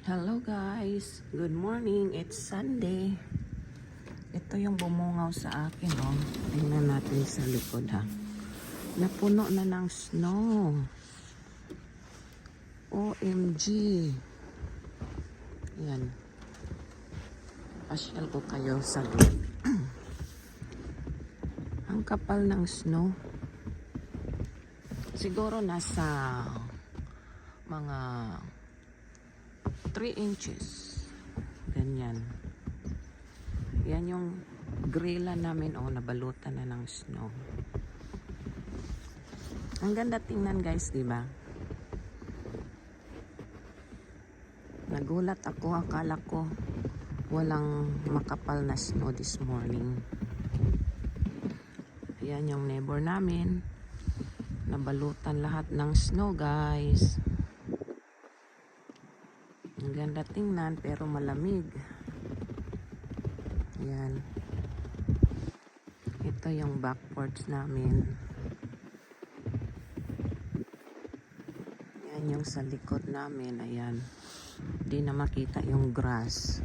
Hello guys, good morning. It's Sunday. Ito yung bumungaw sa akin, oh. Tingnan natin sa likod, ha. Napuno na ng snow. OMG. Yan. Pasyal ko kayo sa ang kapal ng snow. Siguro nasa mga 3 inches. Ganyan. Yan yung grilla namin. Oh, nabalutan na ng snow. Ang ganda tingnan guys, diba? Nagulat ako. Akala ko walang makapal na snow this morning. Ayan yung neighbor namin. Nabalutan lahat ng snow guys. Ang ganda tingnan pero malamig. Ayan. Ito yung back porch namin. Ayan yung sa likod namin. Ayan. Di na makita yung grass.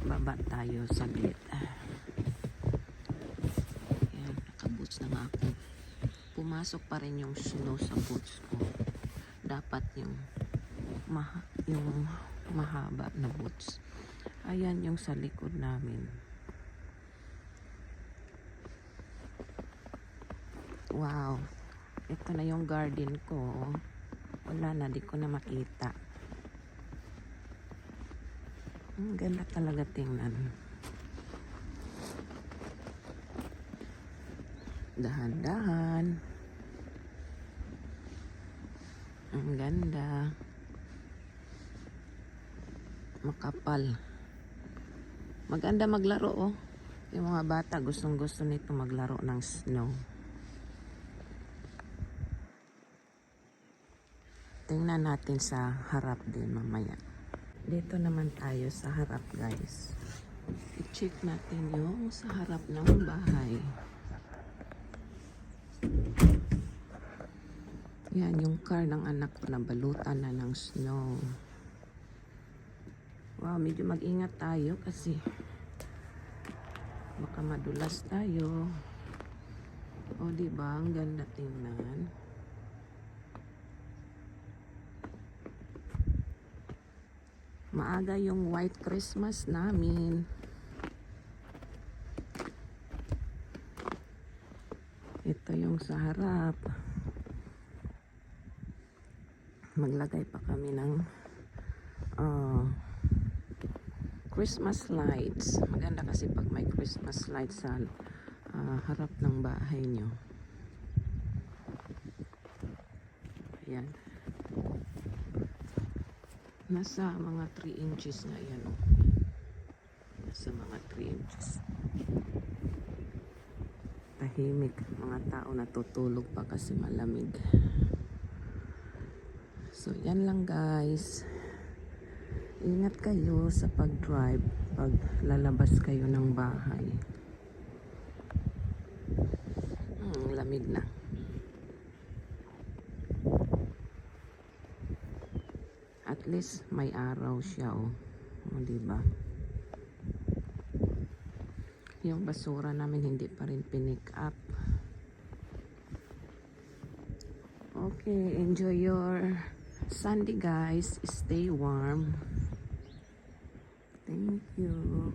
Baba tayo saglit. Ayan. Nakaboots na nga ako. Pumasok pa rin yung snow sa boots ko. Dapat yung mahaba na boots. Ayan yung sa likod namin. Wow. Ito na yung garden ko. Wala na, di ko na makita. Ang ganda talaga tingnan. Dahan-dahan. Ang ganda. Makapal. Maganda maglaro, oh. Yung mga bata gustong-gusto nito maglaro ng snow. Tingnan natin sa harap din mamaya. Dito naman tayo sa harap, guys. I-check natin yung sa harap ng bahay. Yan yung car ng anak ko na balutan na ng snow. Wow, medyo mag-ingat tayo kasi baka madulas tayo. O, diba? Ang ganda tingnan. Maaga yung white Christmas namin. Ito yung sa harap. Maglagay pa kami ng Christmas lights. Maganda kasi pag may Christmas lights sa harap ng bahay nyo. Ayan. Nasa mga 3 inches na yan. Oh. Nasa mga 3 inches. Tahimik. Mga tao natutulog pa kasi malamig. So, yan lang guys. Ingat kayo sa pag-drive pag lalabas kayo ng bahay. Lamig na. At least may araw siya, oh. O, diba? Yung basura namin hindi pa rin pinick up. Okay, enjoy your Sunday guys. Stay warm. Thank you.